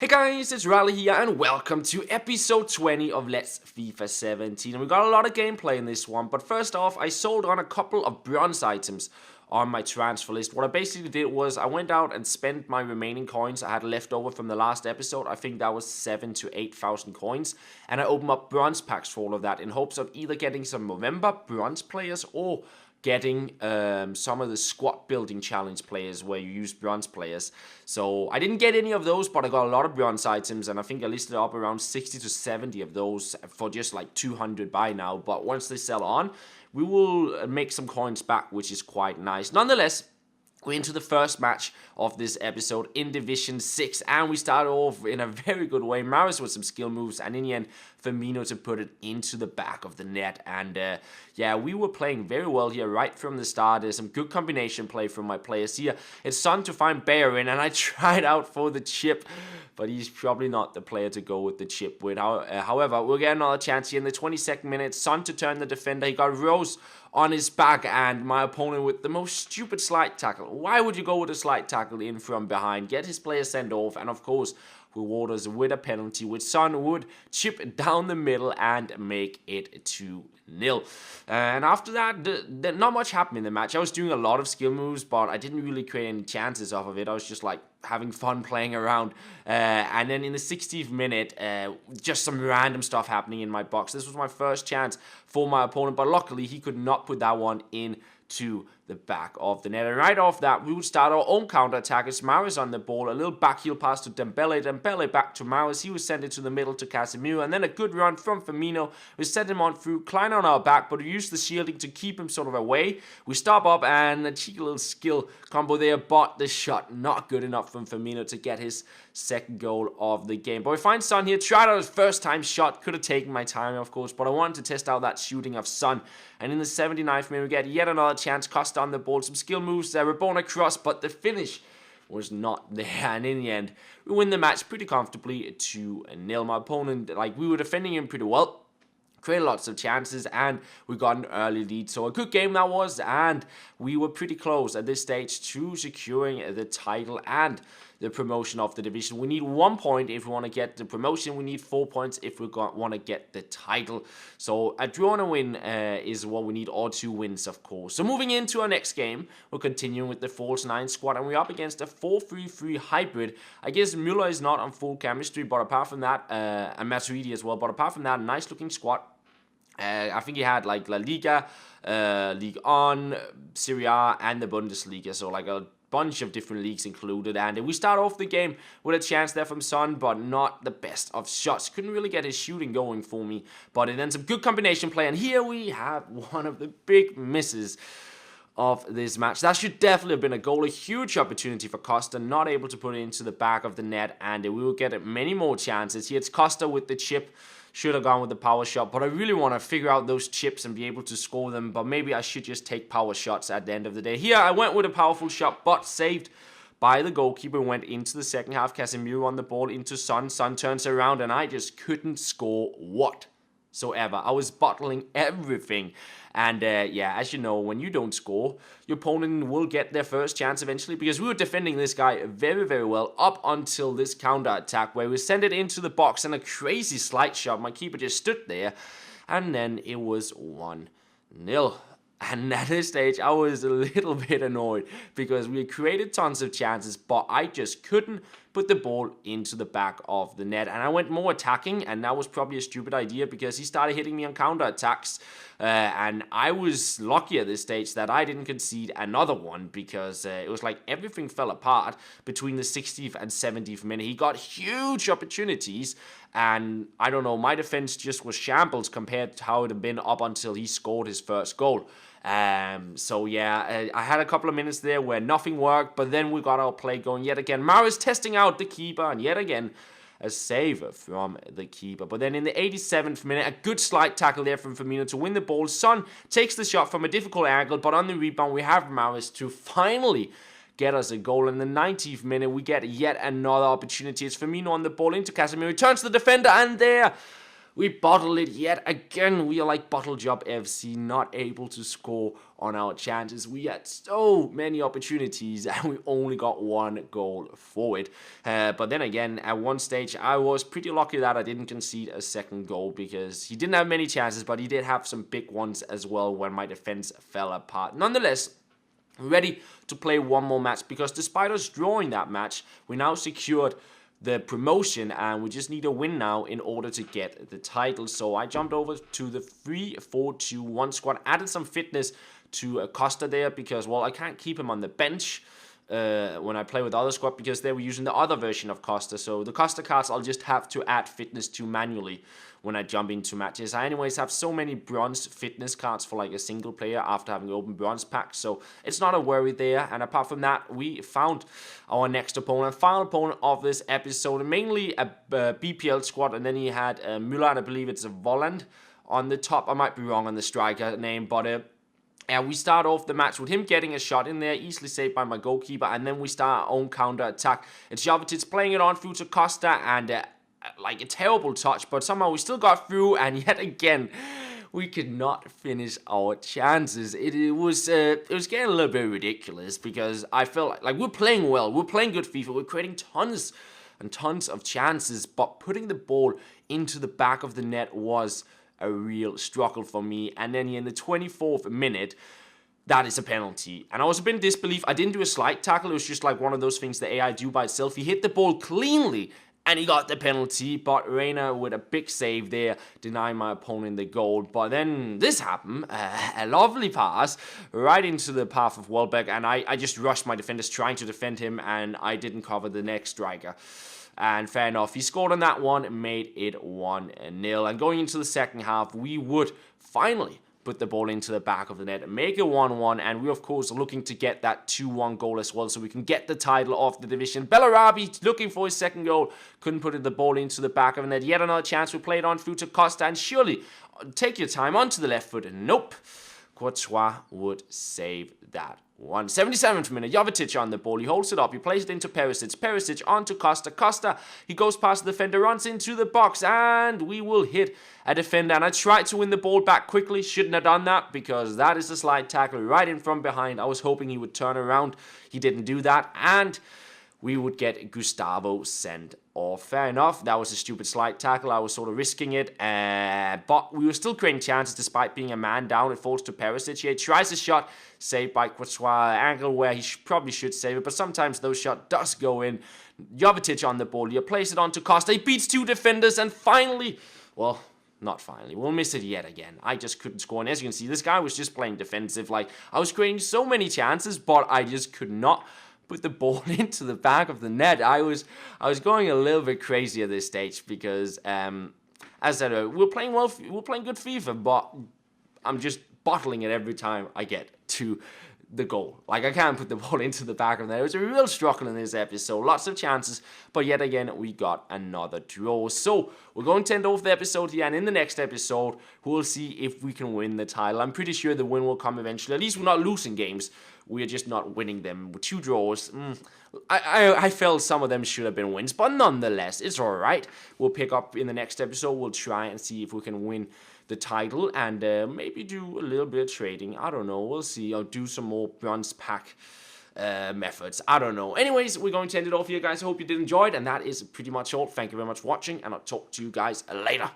Hey guys, it's Raleigh here and welcome to episode 20 of Let's FIFA 17. And we got a lot of gameplay in this one, but first off, I sold on a couple of bronze items on my transfer list. What I basically did was I went out and spent my remaining coins I had left over from the last episode. I think that was 7,000 to 8,000 coins, and I opened up bronze packs for all of that in hopes of either getting some November bronze players or getting some of the squad building challenge players where you use bronze players. So I didn't get any of those, but I got a lot of bronze items, and I think I listed up around 60 to 70 of those for just like 200 by now. But once they sell on, we will make some coins back, which is quite nice. Nonetheless, we're into the first match of this episode in Division 6, and we start off in a very good way. Maris with some skill moves, and in the end, Firmino to put it into the back of the net. And yeah, we were playing very well here right from the start. There's some good combination play from my players here. It's Son to find Baron, and I tried out for the chip, but he's probably not the player to go with the chip with. However, we'll get another chance here in the 22nd minute. Son to turn the defender. He got Rose on his back, and my opponent with the most stupid slide tackle. Why would you go with a slide tackle in from behind? Get his player sent off, and of course, reward us with a penalty, which Son would chip down the middle and make it 2-0. And after that, not much happened in the match. I was doing a lot of skill moves, but I didn't really create any chances off of it. I was just like having fun playing around. And then in the 60th minute, just some random stuff happening in my box. This was my first chance for my opponent, but luckily he could not put that one in to the back of the net. And right off that, we would start our own counter-attack. It's Maris on the ball. A little back heel pass to Dembele. Dembele back to Maris. He was sent it to the middle to Casemiro. And then a good run from Firmino. We sent him on through. Klein on our back, but we used the shielding to keep him sort of away. We stop up and a cheeky little skill combo there, but the shot not good enough from Firmino to get his second goal of the game. But we find Son here. Tried out his first time shot. Could have taken my time, of course, but I wanted to test out that shooting of Son. And in the 79th minute, we get yet another chance. Costa on the ball. Some skill moves there. Rabona cross, but the finish was not there. And in the end, we win the match pretty comfortably 2-0. My opponent, we were defending him pretty well. Created lots of chances, and we got an early lead. So a good game that was, and we were pretty close at this stage to securing the title and the promotion of the division. We need 1 point if we want to get the promotion. We need 4 points if we want to get the title. So a draw and a win is what we need, or 2 wins, of course. So moving into our next game, we're continuing with the false 9 squad, and we're up against a 4-3-3 hybrid. I guess Müller is not on full chemistry, but apart from that, and Matuidi as well, but apart from that, nice looking squad. I think he had like La Liga, Ligue 1, Serie A, and the Bundesliga, so like a bunch of different leagues included. And we start off the game with a chance there from Son, but not the best of shots. Couldn't really get his shooting going for me, but then some good combination play, and here we have one of the big misses of this match. That should definitely have been a goal. A huge opportunity for Costa, not able to put it into the back of the net, and we will get many more chances. Here it's Costa with the chip. Should have gone with the power shot, but I really want to figure out those chips and be able to score them, but maybe I should just take power shots at the end of the day. Here I went with a powerful shot, but saved by the goalkeeper. Went into the second half. Casemiro on the ball into Son. Son turns around, and I just couldn't score whatsoever. I was bottling everything. And yeah, as you know, when you don't score, your opponent will get their first chance eventually, because we were defending this guy very, very well up until this counter-attack where we sent it into the box and a crazy slide shot. My keeper just stood there, and then it was 1-0. And at this stage, I was a little bit annoyed because we had created tons of chances, but I just couldn't put the ball into the back of the net. And I went more attacking, and that was probably a stupid idea because he started hitting me on counter-attacks. And I was lucky at this stage that I didn't concede another one, because it was like everything fell apart between the 60th and 70th minute. He got huge opportunities, and I don't know, my defense just was shambles compared to how it had been up until he scored his first goal. So yeah, I had a couple of minutes there where nothing worked, but then we got our play going yet again. Maris testing out the keeper, and yet again a save from the keeper. But then in the 87th minute, a good slide tackle there from Firmino to win the ball. Son takes the shot from a difficult angle, but on the rebound we have Maris to finally get us a goal. In the 90th minute, we get yet another opportunity. It's Firmino on the ball into Casemiro. He turns to the defender, and there We bottle it yet again. We are like Bottlejob FC, not able to score on our chances. We had so many opportunities and we only got one goal for it. But then again, at one stage, I was pretty lucky that I didn't concede a second goal because he didn't have many chances, but he did have some big ones as well when my defense fell apart. Nonetheless, ready to play one more match because despite us drawing that match, we now secured the promotion and we just need a win now in order to get the title. So I jumped over to the 3-4-2-1 squad, added some fitness to Costa there because, well, I can't keep him on the bench when I play with the other squad because they were using the other version of Costa. So the Costa cards I'll just have to add fitness to manually when I jump into matches. I anyways have so many bronze fitness cards for like a single player after having opened bronze packs, so it's not a worry there. And apart from that, we found our next opponent, final opponent of this episode, mainly a BPL squad, and then he had Müller, and I believe it's a Volland on the top. I might be wrong on the striker name, but we start off the match with him getting a shot in there, easily saved by my goalkeeper, and then we start our own counter-attack. It's Jovetic playing it on through to Costa, and like a terrible touch, but somehow we still got through, and yet again, we could not finish our chances. It was getting a little bit ridiculous because I felt like we're playing well, we're playing good FIFA, we're creating tons and tons of chances, but putting the ball into the back of the net was a real struggle for me. And then in the 24th minute, that is a penalty. And I was a bit in disbelief. I didn't do a slide tackle. It was just like one of those things the AI do by itself. He hit the ball cleanly and he got the penalty, but Reina with a big save there, denying my opponent the goal. But then this happened, a lovely pass right into the path of Welbeck, and I just rushed my defenders trying to defend him, and I didn't cover the next striker. And fair enough, he scored on that one and made it 1-0. And going into the second half, we would finally put the ball into the back of the net and make it 1-1, and we of course are looking to get that 2-1 goal as well so we can get the title of the division. Bellarabi looking for his second goal, couldn't put the ball into the back of the net. Yet another chance, we played on through to Costa, and surely, take your time, onto the left foot, and nope, Courtois would save that one. 77th minute, Jovetic on the ball, he holds it up, he plays it into Perisic onto Costa, he goes past the defender, runs into the box, and we will hit a defender. And I tried to win the ball back quickly, shouldn't have done that, because that is a slide tackle right in from behind. I was hoping he would turn around, he didn't do that, and we would get Gustavo sent off. Fair enough, that was a stupid slide tackle, I was sort of risking it, but we were still creating chances despite being a man down. It falls to Perisic, he tries a shot, saved by Courtois, angle where he probably should save it, but sometimes those shots does go in. Jovetic on the ball, he plays it on to Costa, he beats two defenders, and finally, well, not finally, we'll miss it yet again. I just couldn't score, and as you can see, this guy was just playing defensive. Like, I was creating so many chances, but I just could not put the ball into the back of the net. I was going a little bit crazy at this stage because, as I said, we're playing well, we're playing good FIFA, but I'm just bottling it every time I get to the goal. Like, I can't put the ball into the back of the net. It was a real struggle in this episode. Lots of chances, but yet again, we got another draw. So, we're going to end off the episode here, and in the next episode, we'll see if we can win the title. I'm pretty sure the win will come eventually. At least we're not losing games. We're just not winning them. With two draws, I felt some of them should have been wins, but nonetheless, it's alright. We'll pick up in the next episode. We'll try and see if we can win the title and maybe do a little bit of trading. I don't know. We'll see. I'll do some more bronze pack methods. I don't know. Anyways, we're going to end it off here, guys. I hope you did enjoy it, and that is pretty much all. Thank you very much for watching, and I'll talk to you guys later.